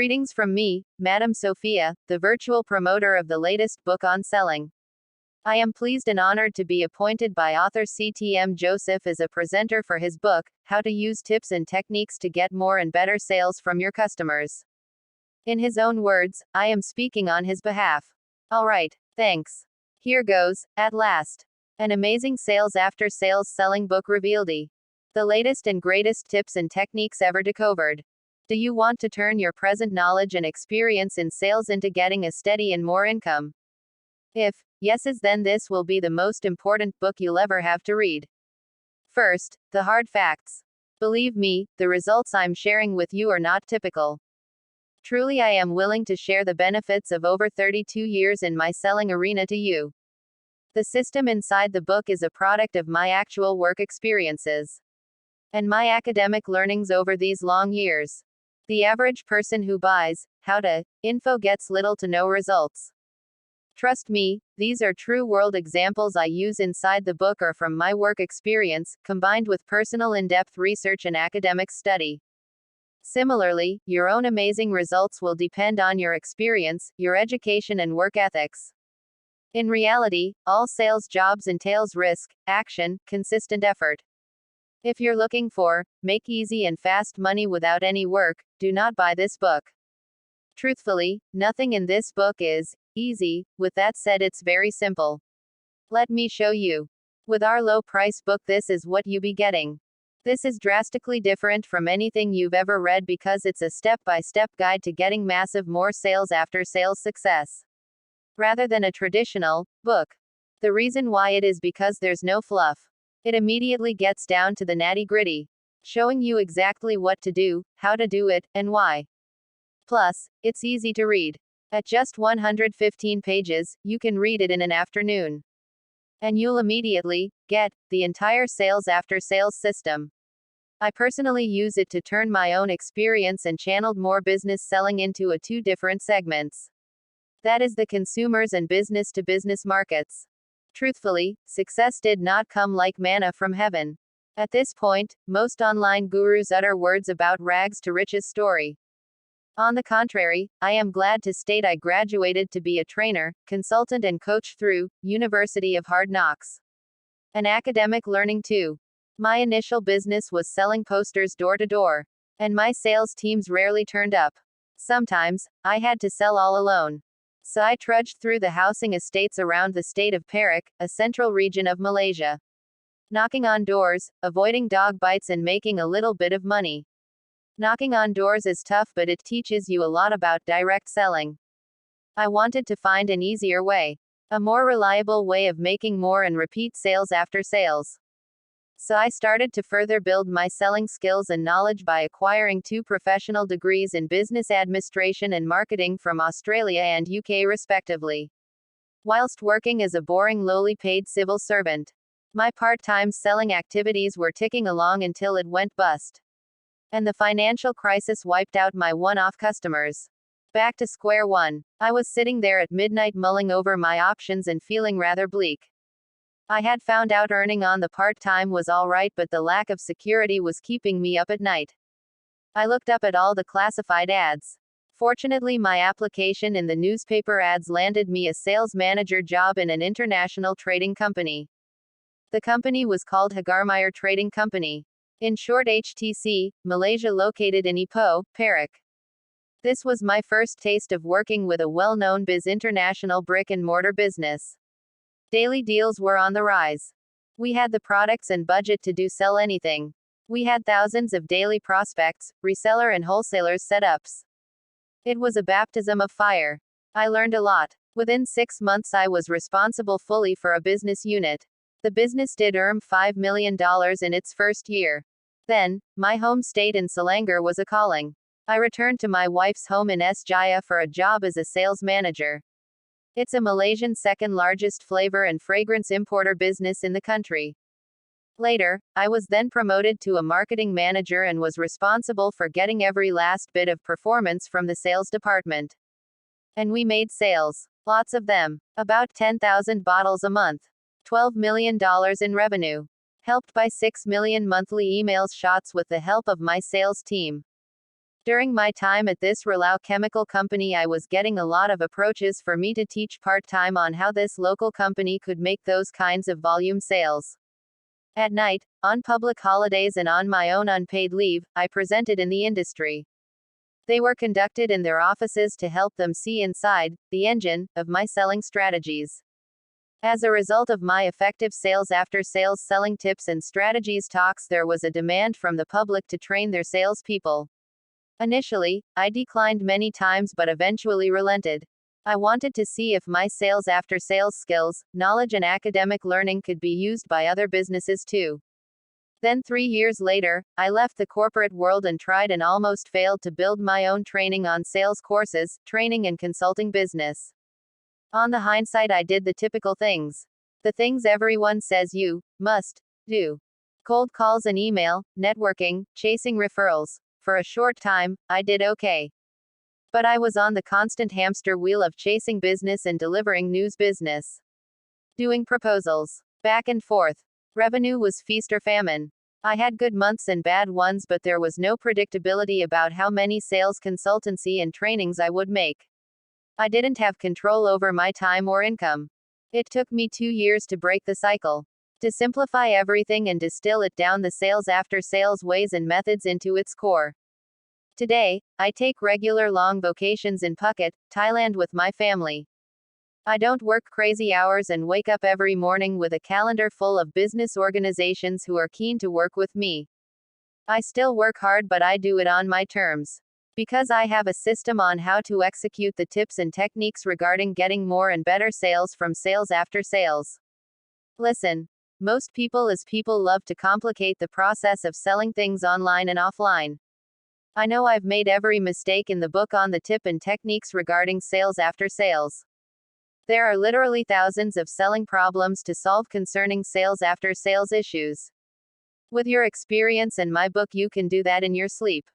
Greetings from me, Madam Sophia, the virtual promoter of the latest book on selling. I am pleased and honored to be appointed by author CTM Joseph as a presenter for his book, How to Use Tips and Techniques to Get More and Better Sales from Your Customers. In his own words, I am speaking on his behalf. Alright, thanks. Here goes, at last. An amazing sales after sales selling book revealed. The latest and greatest tips and techniques ever discovered. Do you want to turn your present knowledge and experience in sales into getting a steady and more income? If yes, then this will be the most important book you'll ever have to read. First, the hard facts. Believe me, the results I'm sharing with you are not typical. Truly, I am willing to share the benefits of over 32 years in my selling arena to you. The system inside the book is a product of my actual work experiences and my academic learnings over these long years. The average person who buys How to info gets little to no results. Trust me, these are true world examples I use inside the book or from my work experience, combined with personal in-depth research and academic study. Similarly, your own amazing results will depend on your experience, your education and work ethics. In reality, all sales jobs entails risk, action, consistent effort. If you're looking for make easy and fast money without any work, do not buy this book. Truthfully, nothing in this book is easy. With that said, it's very simple. Let me show you. With our low price book, this is what you be getting. This is drastically different from anything you've ever read because it's a step-by-step guide to getting massive more sales after sales success, rather than a traditional book. The reason why it is because there's no fluff. It immediately gets down to the nitty-gritty, showing you exactly what to do, how to do it, and why. Plus, it's easy to read. At just 115 pages, you can read it in an afternoon. And you'll immediately get the entire sales after sales system. I personally use it to turn my own experience and channeled more business selling into two different segments. That is the consumers and business to business markets. Truthfully, success did not come like manna from heaven. At this point, most online gurus utter words about rags to riches story. On the contrary, I am glad to state I graduated to be a trainer, consultant and coach through University of Hard Knocks. An academic learning too. My initial business was selling posters door to door, and my sales teams rarely turned up. Sometimes, I had to sell all alone. So I trudged through the housing estates around the state of Perak, a central region of Malaysia, knocking on doors, avoiding dog bites and making a little bit of money. Knocking on doors is tough, but it teaches you a lot about direct selling. I wanted to find an easier way, a more reliable way of making more and repeat sales after sales. So I started to further build my selling skills and knowledge by acquiring 2 professional degrees in business administration and marketing from Australia and UK respectively, whilst working as a boring lowly paid civil servant. My part-time selling activities were ticking along until it went bust. And the financial crisis wiped out my one-off customers. Back to square one. I was sitting there at midnight mulling over my options and feeling rather bleak. I had found out earning on the part-time was alright, but the lack of security was keeping me up at night. I looked up at all the classified ads. Fortunately, my application in the newspaper ads landed me a sales manager job in an international trading company. The company was called Hagarmeyer Trading Company. In short, HTC, Malaysia, located in Ipoh, Perak. This was my first taste of working with a well-known international brick-and-mortar business. Daily deals were on the rise. We had the products and budget to sell anything. We had thousands of daily prospects, reseller and wholesalers setups. It was a baptism of fire. I learned a lot. Within 6 months I was responsible fully for a business unit. The business did earn $5 million in its first year. Then, my home state in Selangor was a calling. I returned to my wife's home in S. Jaya for a job as a sales manager. It's a Malaysian second largest flavor and fragrance importer business in the country. Later, I was then promoted to a marketing manager and was responsible for getting every last bit of performance from the sales department. And we made sales. Lots of them. About 10,000 bottles a month. $12 million in revenue. Helped by 6 million monthly emails shots with the help of my sales team. During my time at this Relau chemical company, I was getting a lot of approaches for me to teach part-time on how this local company could make those kinds of volume sales. At night, on public holidays and on my own unpaid leave, I presented in the industry. They were conducted in their offices to help them see inside the engine of my selling strategies. As a result of my effective sales after sales selling tips and strategies talks, there was a demand from the public to train their salespeople. Initially, I declined many times but eventually relented. I wanted to see if my sales after sales skills, knowledge, and academic learning could be used by other businesses too. Then 3 years later, I left the corporate world and tried and almost failed to build my own training on sales courses, training and consulting business. On the hindsight, I did the typical things. The things everyone says you must do. Cold calls and email, networking, chasing referrals. For a short time, I did okay. But I was on the constant hamster wheel of chasing business and delivering news business. Doing proposals. Back and forth. Revenue was feast or famine. I had good months and bad ones, but there was no predictability about how many sales consultancy and trainings I would make. I didn't have control over my time or income. It took me 2 years to break the cycle. To simplify everything and distill it down, the sales after sales ways and methods into its core. Today, I take regular long vacations in Phuket, Thailand with my family. I don't work crazy hours and wake up every morning with a calendar full of business organizations who are keen to work with me. I still work hard, but I do it on my terms. Because I have a system on how to execute the tips and techniques regarding getting more and better sales from sales after sales. Listen. Most people love to complicate the process of selling things online and offline. I know I've made every mistake in the book on the tip and techniques regarding sales after sales. There are literally thousands of selling problems to solve concerning sales after sales issues. With your experience and my book, you can do that in your sleep.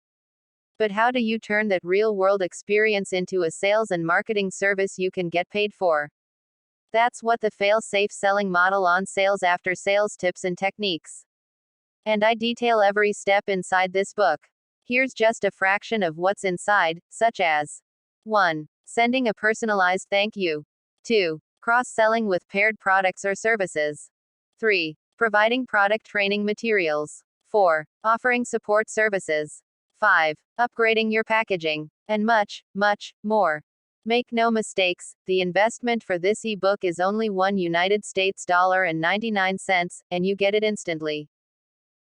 But how do you turn that real-world experience into a sales and marketing service you can get paid for? That's what the fail-safe selling model on sales after sales tips and techniques. And I detail every step inside this book. Here's just a fraction of what's inside, such as 1. Sending a personalized thank you. 2. Cross-selling with paired products or services. 3. Providing product training materials. 4. Offering support services. 5. Upgrading your packaging. And much, much more. Make no mistakes, the investment for this ebook is only $1 and you get it instantly.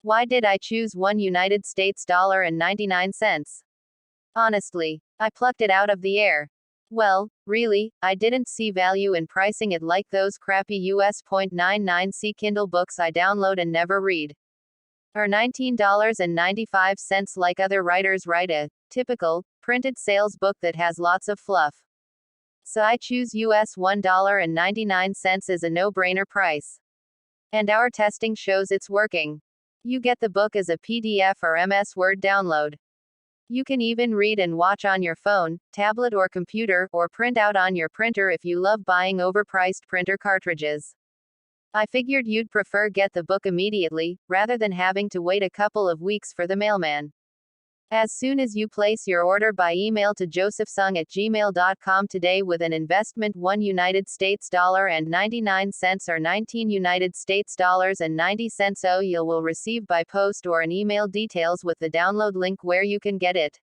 Why did I choose $1.99? Honestly, I plucked it out of the air. Well, really, I didn't see value in pricing it like those crappy US .99 Kindle books I download and never read. Or $19.95 like other writers write a typical, printed sales book that has lots of fluff. So I choose US $1.99 as a no-brainer price. And our testing shows it's working. You get the book as a PDF or MS Word download. You can even read and watch on your phone, tablet or computer, or print out on your printer if you love buying overpriced printer cartridges. I figured you'd prefer get the book immediately, rather than having to wait a couple of weeks for the mailman. As soon as you place your order by email to josephsung@gmail.com today with an investment $1.99 or $19 you will receive by post or an email details with the download link where you can get it.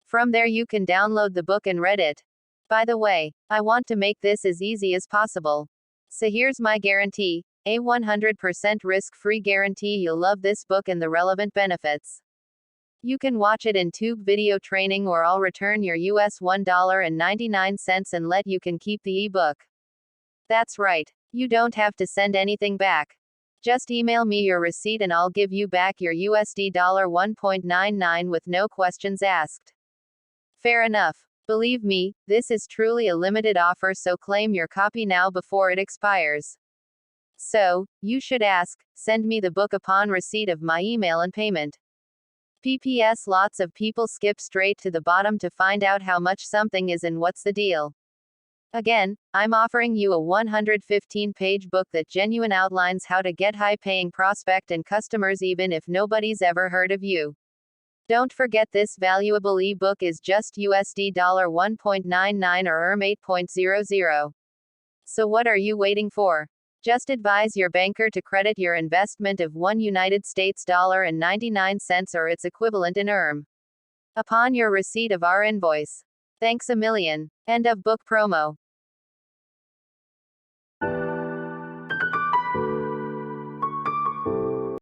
From there you can download the book and read it. By the way, I want to make this as easy as possible. So here's my guarantee, a 100% risk-free guarantee you'll love this book and the relevant benefits. You can watch it in tube video training or I'll return your US $1.99 and let you can keep the ebook. That's right. You don't have to send anything back. Just email me your receipt and I'll give you back your USD $1.99 with no questions asked. Fair enough. Believe me, this is truly a limited offer, so claim your copy now before it expires. So, you should ask, send me the book upon receipt of my email and payment. PPS, lots of people skip straight to the bottom to find out how much something is and what's the deal. Again, I'm offering you a 115-page book that genuine outlines how to get high-paying prospect and customers even if nobody's ever heard of you. Don't forget this valuable ebook is just USD $1.99 or ERM 8.00. So what are you waiting for? Just advise your banker to credit your investment of $1 or its equivalent in ERM upon your receipt of our invoice. Thanks a million. End of book promo.